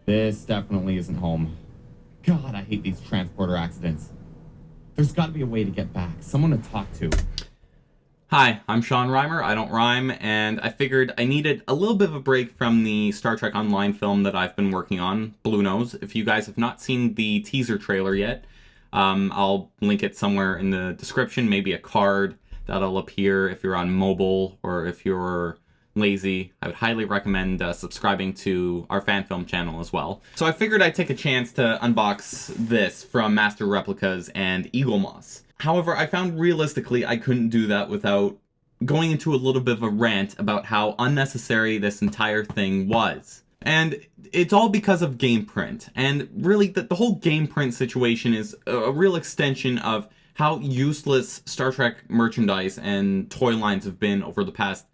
This definitely isn't home. God, I hate these transporter accidents. There's got to be a way to get back. Someone to talk to. Hi, I'm Sean Reimer, I don't rhyme, and I figured I needed a little bit of a break from the Star Trek Online film that I've been working on, Bluenose. If you guys have not seen the teaser trailer yet, I'll link it somewhere in the description, maybe a card that'll appear if you're on mobile or if you're lazy. I would highly recommend subscribing to our fan film channel as well. So I figured I'd take a chance to unbox this from Master Replicas and Eaglemoss. However, I found realistically I couldn't do that without going into a little bit of a rant about how unnecessary this entire thing was. And it's all because of Gameprint. And really, the whole Gameprint situation is a real extension of how useless Star Trek merchandise and toy lines have been over the past,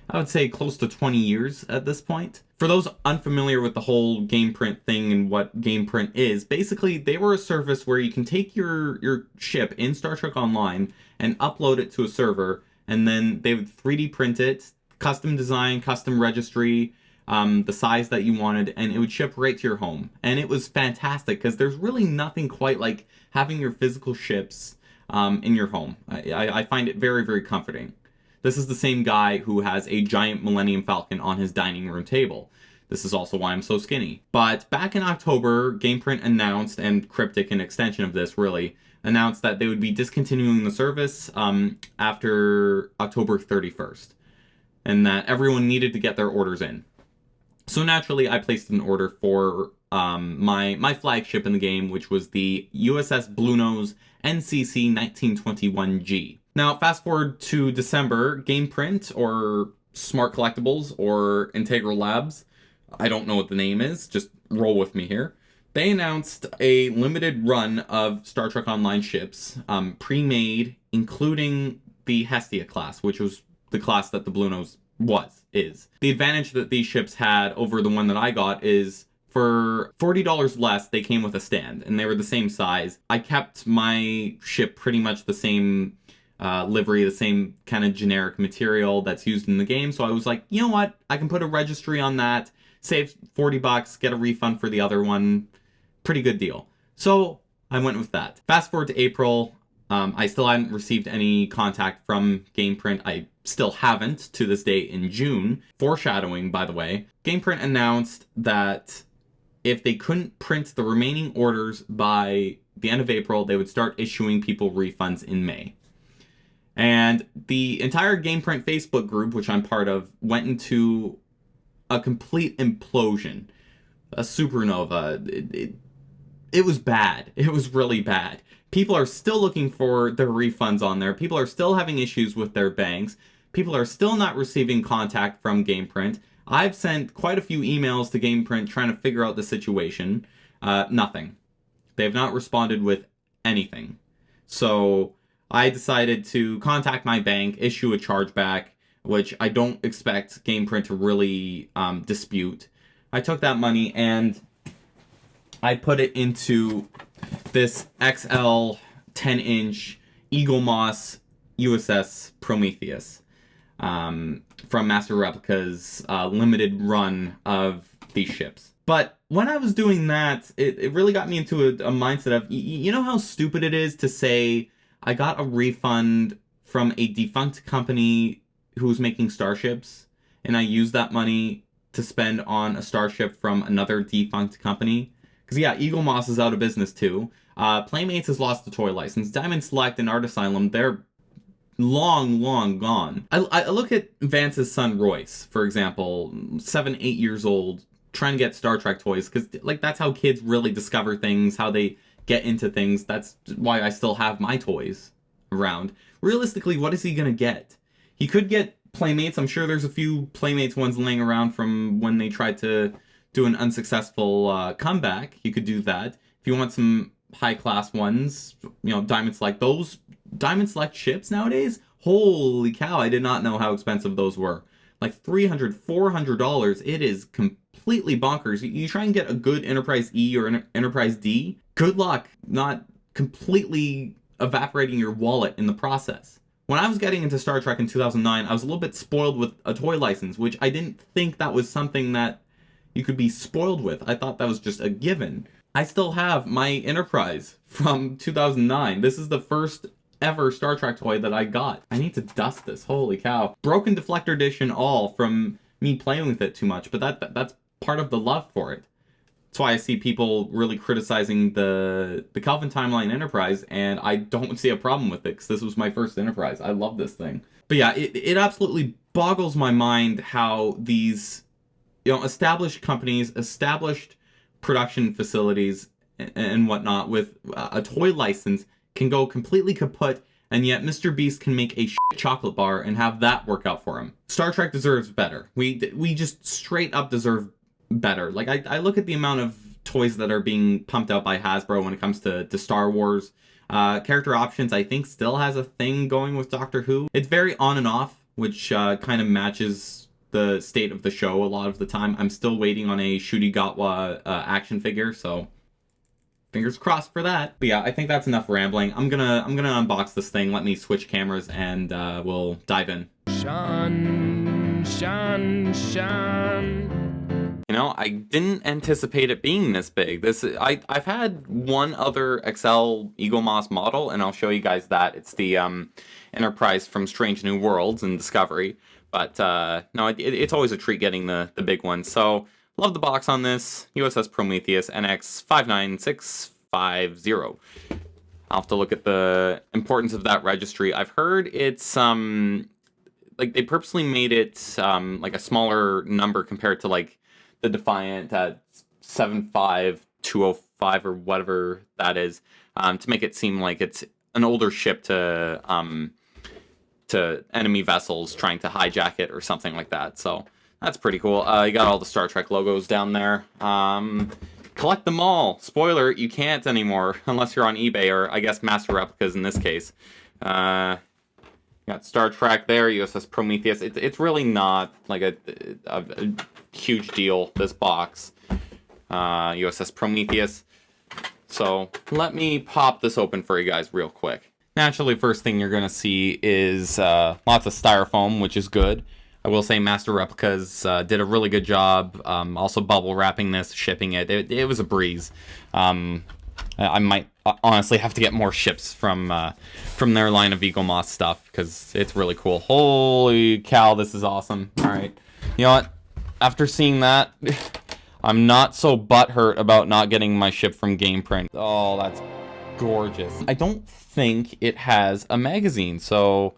I would say, close to 20 years at this point. For those unfamiliar with the whole Gameprint thing and what Gameprint is, basically they were a service where you can take your ship in Star Trek Online and upload it to a server, and then they would 3D print it, custom design, custom registry, the size that you wanted, and it would ship right to your home. And it was fantastic because there's really nothing quite like having your physical ships in your home. I find it very, very comforting. This is the same guy who has a giant Millennium Falcon on his dining room table. This is also why I'm so skinny. But back in October, Gameprint announced, and Cryptic, an extension of this really, announced that they would be discontinuing the service after October 31st. And that everyone needed to get their orders in. So naturally, I placed an order for my flagship in the game, which was the USS Bluenose NCC 1921G. Now, fast forward to December, Gameprint, or Smart Collectibles, or Integral Labs, I don't know what the name is, just roll with me here. They announced a limited run of Star Trek Online ships, pre-made, including the Hestia class, which was the class that the Bluenose is. The advantage that these ships had over the one that I got is for $40 less, they came with a stand, and they were the same size. I kept my ship pretty much the same livery, the same kind of generic material that's used in the game. So I was like, you know what? I can put a registry on that, save $40, get a refund for the other one. Pretty good deal. So I went with that. Fast forward to April. I still hadn't received any contact from Gameprint. I still haven't to this day in June. Foreshadowing, by the way. Gameprint announced that if they couldn't print the remaining orders by the end of April, they would start issuing people refunds in May. And the entire Gameprint Facebook group, which I'm part of, went into a complete implosion. A supernova. It was bad. It was really bad. People are still looking for their refunds on there. People are still having issues with their banks. People are still not receiving contact from Gameprint. I've sent quite a few emails to Gameprint trying to figure out the situation. Nothing. They have not responded with anything. So I decided to contact my bank, issue a chargeback, which I don't expect Gameprint to really dispute. I took that money and I put it into this XL 10-inch Eaglemoss USS Prometheus from Master Replicas' limited run of these ships. But when I was doing that, it really got me into a mindset of, you know how stupid it is to say, I got a refund from a defunct company who was making starships, and I used that money to spend on a starship from another defunct company. Because yeah, Eaglemoss is out of business too. Playmates has lost the toy license. Diamond Select and Art Asylum, they're long, long gone. I look at Vance's son Royce, for example, 7, 8 years old, trying to get Star Trek toys, because like that's how kids really discover things, how they get into things. That's why I still have my toys around. Realistically, what is he gonna get? He could get Playmates. I'm sure there's a few Playmates ones laying around from when they tried to do an unsuccessful comeback. You could do that. If you want some high-class ones, you know, Diamond Select. Those Diamond Select ships nowadays, holy cow, I did not know how expensive those were. Like $300, $400. It is completely bonkers. You try and get a good Enterprise E or an Enterprise D, good luck not completely evaporating your wallet in the process. When I was getting into Star Trek in 2009, I was a little bit spoiled with a toy license, which I didn't think that was something that you could be spoiled with. I thought that was just a given. I still have my Enterprise from 2009. This is the first ever Star Trek toy that I got. I need to dust this. Holy cow. Broken deflector dish and all from me playing with it too much, but that's part of the love for it. That's why I see people really criticizing the Kelvin Timeline Enterprise, and I don't see a problem with it, because this was my first Enterprise. I love this thing. But yeah, it absolutely boggles my mind how these, established companies, established production facilities, and whatnot with a toy license can go completely kaput, and yet Mr. Beast can make a shit chocolate bar and have that work out for him. Star Trek deserves better. We just straight up deserve better. Like, I look at the amount of toys that are being pumped out by Hasbro when it comes to Star Wars. Character Options, I think, still has a thing going with Doctor Who. It's very on and off, which kind of matches the state of the show a lot of the time. I'm still waiting on a Ncuti Gatwa action figure, so fingers crossed for that. But yeah, I think that's enough rambling. I'm gonna unbox this thing. Let me switch cameras and we'll dive in. Sean. I didn't anticipate it being this big. I've had one other XL Eaglemoss model, and I'll show you guys that. It's the Enterprise from Strange New Worlds and Discovery. But no, it's always a treat getting the big one. So love the box on this. USS Prometheus NX 59650. I'll have to look at the importance of that registry. I've heard it's like they purposely made it like a smaller number compared to like the Defiant at 75205 or whatever that is, to make it seem like it's an older ship to enemy vessels trying to hijack it or something like that. So that's pretty cool. You got all the Star Trek logos down there. Collect them all. Spoiler, you can't anymore unless you're on eBay, or I guess Master Replicas in this case. Got Star Trek there, USS Prometheus. It's really not like a huge deal, this box. USS Prometheus. So let me pop this open for you guys real quick. Naturally, first thing you're going to see is lots of styrofoam, which is good. I will say Master Replicas did a really good job. Also bubble wrapping this, shipping it. It was a breeze. I might honestly have to get more ships from their line of Eaglemoss stuff, because it's really cool. Holy cow, this is awesome. All right. You know what? After seeing that, I'm not so butthurt about not getting my ship from Gameprint. Oh, that's gorgeous. I don't think it has a magazine, so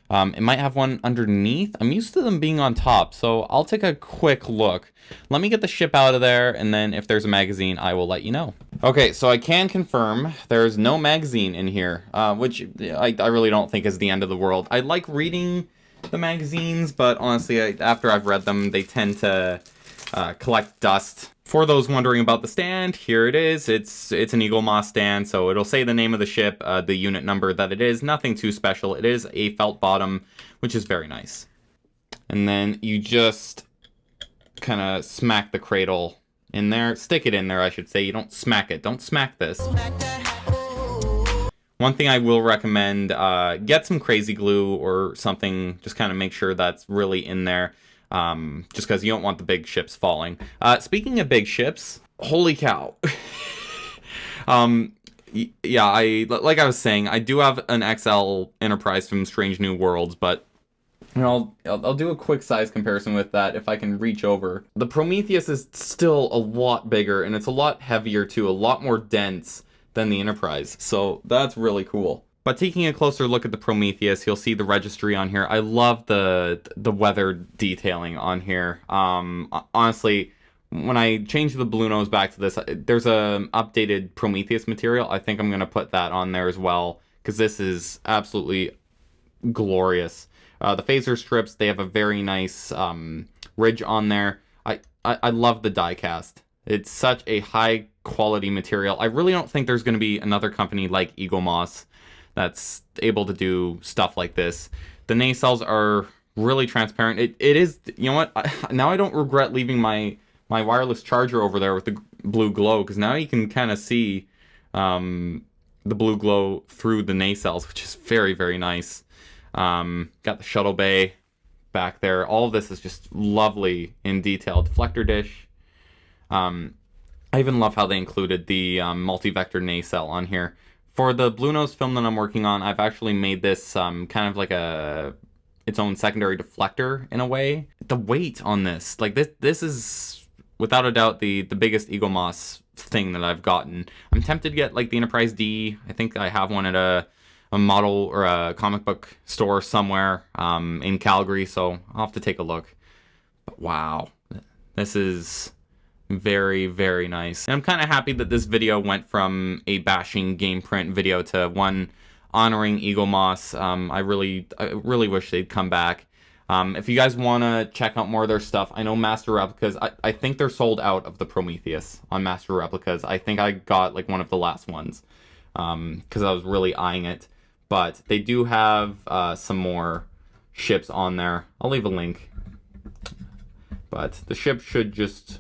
it might have one underneath. I'm used to them being on top, so I'll take a quick look. Let me get the ship out of there, and then if there's a magazine, I will let you know. Okay, so I can confirm there's no magazine in here, which I really don't think is the end of the world. I like reading the magazines, but honestly, after I've read them, they tend to collect dust. For those wondering about the stand, here it is. It's an Eaglemoss stand, so it'll say the name of the ship, the unit number that it is. Nothing too special. It is a felt bottom, which is very nice. And then you just kind of smack the cradle in there. Stick it in there, I should say. You don't smack it. Don't smack this. One thing I will recommend, get some crazy glue or something. Just kind of make sure that's really in there. Just because you don't want the big ships falling. Speaking of big ships, holy cow. Yeah, like I was saying, I do have an XL Enterprise from Strange New Worlds, but I'll do a quick size comparison with that if I can reach over. The Prometheus is still a lot bigger, and it's a lot heavier too, a lot more dense than the Enterprise, so that's really cool. But taking a closer look at the Prometheus, you'll see the registry on here. I love the weather detailing on here. Honestly, when I change the Bluenose back to this, there's a updated Prometheus material. I think I'm going to put that on there as well, because this is absolutely glorious. The phaser strips, they have a very nice ridge on there. I love the die cast. It's such a high quality material. I really don't think there's going to be another company like Eaglemoss that's able to do stuff like this. The nacelles are really transparent. It is, you know what? Now I don't regret leaving my wireless charger over there with the blue glow, because now you can kind of see the blue glow through the nacelles, which is very, very nice. Got the shuttle bay back there. All of this is just lovely in detail. Deflector dish. I even love how they included the multi-vector nacelle on here. For the Bluenose film that I'm working on, I've actually made this kind of like its own secondary deflector in a way. The weight on this, like this is without a doubt the biggest Eaglemoss thing that I've gotten. I'm tempted to get like the Enterprise D. I think I have one at a model or a comic book store somewhere in Calgary, so I'll have to take a look. But wow, this is very, very nice. And I'm kind of happy that this video went from a bashing Gameprint video to one honoring Eaglemoss. I really wish they'd come back. If you guys want to check out more of their stuff, I know Master Replicas, I think they're sold out of the Prometheus on Master Replicas. I think I got like one of the last ones because I was really eyeing it. But they do have some more ships on there. I'll leave a link. But the ship should just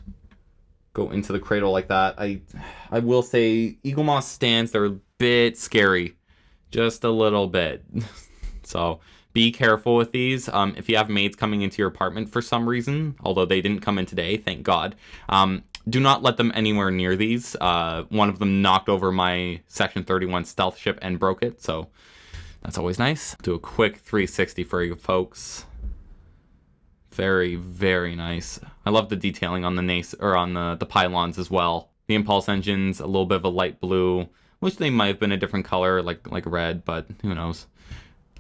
go into the cradle like that. I will say Eaglemoss stands, they're a bit scary. Just a little bit. So be careful with these. If you have maids coming into your apartment for some reason, although they didn't come in today, thank God, do not let them anywhere near these. One of them knocked over my Section 31 stealth ship and broke it, so that's always nice. Do a quick 360 for you folks. Very, very nice. I love the detailing on the pylons as well. The impulse engines, a little bit of a light blue. Wish they might have been a different color, like red, but who knows.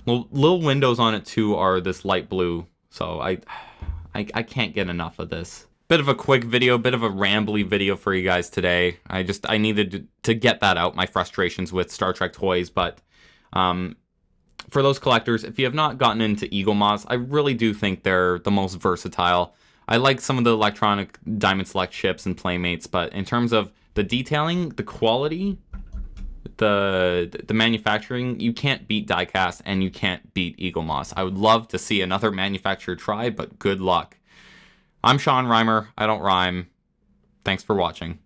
Little windows on it too are this light blue, so I can't get enough of this. Bit of a quick video, bit of a rambly video for you guys today. I needed to get that out, my frustrations with Star Trek toys, but for those collectors, if you have not gotten into Eaglemoss, I really do think they're the most versatile. I like some of the electronic Diamond Select ships and Playmates, but in terms of the detailing, the quality, the manufacturing, you can't beat diecast and you can't beat Eaglemoss. I would love to see another manufacturer try, but good luck. I'm Sean Reimer. I don't rhyme. Thanks for watching.